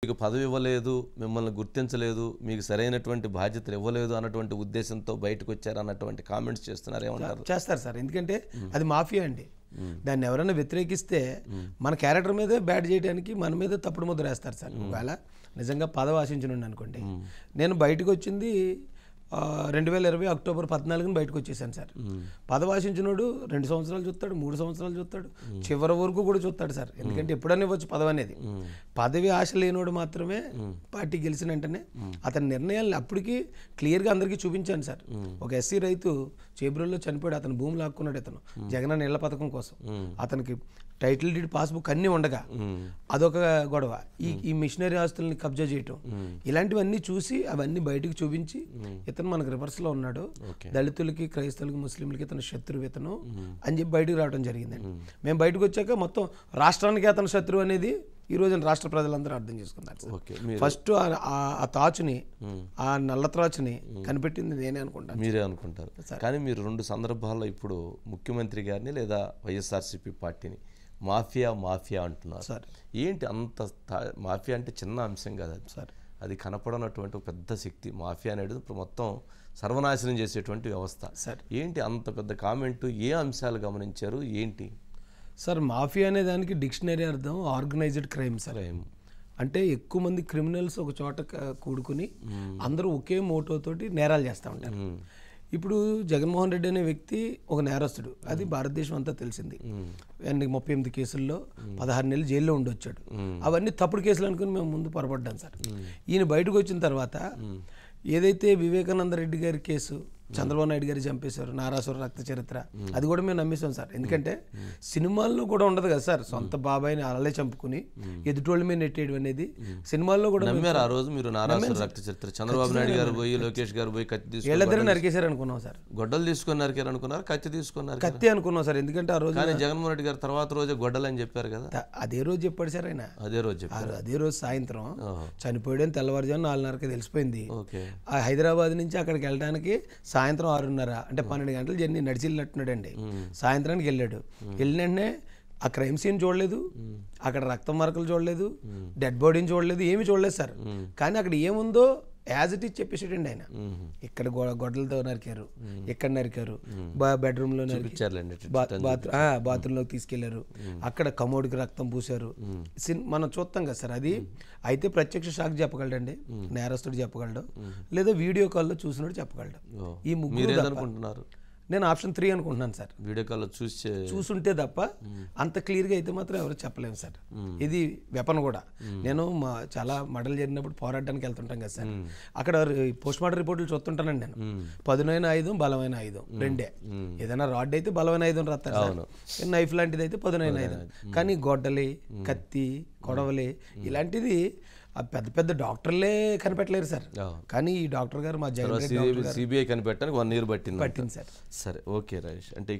మీకు పదవి ఇవ్వలేదు, మిమ్మల్ని గుర్తించలేదు, మీకు సరైనటువంటి బాధ్యతలు ఇవ్వలేదు అన్నటువంటి ఉద్దేశంతో బయటకు వచ్చారు అన్నటువంటి కామెంట్స్ చేస్తున్నారు. ఏమంటారు? చేస్తారు సార్, ఎందుకంటే అది మాఫియా అండి. దాన్ని ఎవరైనా వ్యతిరేకిస్తే మన క్యారెక్టర్ మీదే బ్యాడ్ చేయడానికి మన మీద తప్పుడు ముద్ర వేస్తారు సార్. ఒకవేళ నిజంగా పదవి ఆశించనుండి అనుకోండి, నేను బయటకు వచ్చింది 2020 అక్టోబర్ 14న బయటకు వచ్చేసాను సార్. పదవి ఆశించినోడు 2 సంవత్సరాలు చూస్తాడు, 3 సంవత్సరాలు చూస్తాడు, చివరి వరకు కూడా చూస్తాడు సార్. ఎందుకంటే ఎప్పుడన్నా ఇవ్వచ్చు పదవి అనేది. పదవి ఆశ లేనోడు మాత్రమే పార్టీ గెలిచిన వెంటనే అతని నిర్ణయాలను అప్పటికి క్లియర్గా అందరికీ చూపించాను సార్. ఒక ఎస్సీ రైతు చేబ్రోల్లో చనిపోయాడు, అతను భూమి లాక్కున్నాడు. అతను జగనన్న ఇళ్ల పథకం కోసం అతనికి టైటిల్ డీడ్ పాస్బుక్ అన్నీ ఉండగా అదొక గొడవ. ఈ మిషనరీ ఆస్తుల్ని కబ్జా చేయటం, ఇలాంటివన్నీ చూసి అవన్నీ బయటకు చూపించి ఇతను మనకు రివర్స్లో ఉన్నాడు, దళితులకి క్రైస్తవులకి ముస్లింలకి ఇతను శత్రువు ఇతను అని చెప్పి బయటకు రావడం జరిగిందండి. మేము బయటకు వచ్చాక మొత్తం రాష్ట్రానికి అతను శత్రువు అనేది ఈ రోజు రాష్ట్ర ప్రజలందరూ అర్థం చేసుకున్నారు. ఫస్ట్ ఆ తాచుని, ఆ నల్ల త్రాచుని కనిపెట్టింది నేనే అనుకుంటాను. మీరే అనుకుంటారు. కానీ మీరు 2 సందర్భాల్లో ఇప్పుడు ముఖ్యమంత్రి గారిని లేదా వైఎస్ఆర్సీపీ పార్టీని మాఫియా మాఫియా అంటున్నారు సార్. ఏంటి అంత మాఫియా అంటే చిన్న అంశం కాదు అది సార్, అది కనపడనటువంటి పెద్ద శక్తి. మాఫియా అనేది ఇప్పుడు మొత్తం సర్వనాశనం చేసేటువంటి వ్యవస్థ సార్. ఏంటి అంత పెద్ద కామెంటు? ఏ అంశాలు గమనించారు ఏంటి సార్? మాఫియా అనే దానికి డిక్షనరీ అర్థం ఆర్గనైజ్డ్ క్రైమ్ సార్. అంటే ఎక్కువ మంది క్రిమినల్స్ ఒక చోట కూడుకుని అందరూ ఒకే మోటోతోటి నేరాలు చేస్తూ ఉంటారు. ఇప్పుడు జగన్మోహన్ రెడ్డి అనే వ్యక్తి ఒక నేరస్తుడు, అది భారతదేశం అంతా తెలిసింది. 38 కేసుల్లో 16 నెలలు జైల్లో ఉండొచ్చాడు. అవన్నీ తప్పుడు కేసులు అనుకుని మేము ముందు పొరపడ్డాం సార్. ఈయన బయటకు వచ్చిన తర్వాత ఏదైతే వివేకానంద రెడ్డి గారి కేసు, చంద్రబాబు నాయుడు గారు చంపేశారు, నారాసుర రక్త చరిత్ర, అది కూడా మేము నమ్మేశాం సార్. ఎందుకంటే సినిమాల్లో కూడా ఉండదు కదా సార్, సొంత బాబాయిని అలాగే చంపుకుని ఎదుటోళ్ళ మీద నెట్టేయడం అనేది సినిమాల్లో కూడా నమ్మారు. ఆ రోజు మీరు నారాసుర రక్త చరిత్ర, చంద్రబాబు నాయుడు గారు పోయి, లోకేష్ గారు పోయి కత్తి తీసుకుని వీళ్ళిద్దరూ నరికేశారు అనుకున్నాం సార్. గొడ్డలు తీసుకొని నరికారు అనుకున్నారు, కత్తి తీసుకున్నారు, కత్తి అనుకున్నాం సార్. ఎందుకంటే ఆ రోజు జగన్మోహన్ రెడ్డి గారు తర్వాత రోజే గొడ్డలు అని చెప్పారు కదా. అదే రోజు చెప్పాడు సార్ ఆయన. అదే రోజు చెప్పారు. అదే రోజు సాయంత్రం చనిపోయాడని తెల్లవారుజాము 4:30కి తెలిసిపోయింది. హైదరాబాద్ నుంచి అక్కడికి వెళ్ళడానికి సాయంత్రం 6:30 అంటే 12 గంటల జర్నీ నడిచి వెళ్ళినట్టున్నాడండి. సాయంత్రానికి వెళ్ళాడు. వెళ్ళిన వెంటనే ఆ క్రైమ్ సీన్ చూడలేదు, అక్కడ రక్తం మరకలు చూడలేదు, డెడ్ బాడీని చూడలేదు, ఏమి చూడలేదు సార్. కానీ అక్కడ ఏముందో యాజ్ ఇట్ ఈజ్ చెప్పేసాడండి ఆయన. ఇక్కడ గొడ్డలతో నరికారు, ఇక్కడ నరికారు, బెడ్రూమ్లో బాత్రూంలోకి తీసుకెళ్లారు, అక్కడ కమోడ్కి రక్తం పూసారు. మనం చూస్తాం కదా సార్. అది అయితే ప్రత్యక్ష సాక్షి చెప్పగలడండి, నేరస్తుడు చెప్పగలడు, లేదా వీడియో కాల్లో చూసినట్టు చెప్పగలడు. ఈ ముగ్గురు అనుకుంటున్నారు. నేను ఆప్షన్ 3 అనుకుంటున్నాను సార్. వీడియో కాల్లో చూసుంటే తప్ప అంత క్లియర్గా అయితే మాత్రం ఎవరు చెప్పలేము సార్. ఇది వెపన్ కూడా. నేను చాలా మర్డర్లు జరిగినప్పుడు పోరాటానికి వెళ్తుంటాం కదా సార్, అక్కడ పోస్ట్ మార్టం రిపోర్ట్లు చూస్తుంటానండి నేను. పదునైన ఆయుధం, బలమైన ఆయుధం రెండే. ఏదైనా రాడ్ అయితే బలమైన ఆయుధం రాస్తారు, నైఫ్ లాంటిది అయితే పదునైన ఆయుధం. కానీ గొడ్డలి, కత్తి, కొడవలి ఇలాంటిది పెద్ద పెద్ద డాక్టర్లే కనిపెట్టలేరు సార్. కానీ ఈ డాక్టర్ గారు, మా జగన్ సిబిఐ కనిపెట్టడానికి 1 year పట్టింది సార్. సరే, ఓకే రాజేష్. అంటే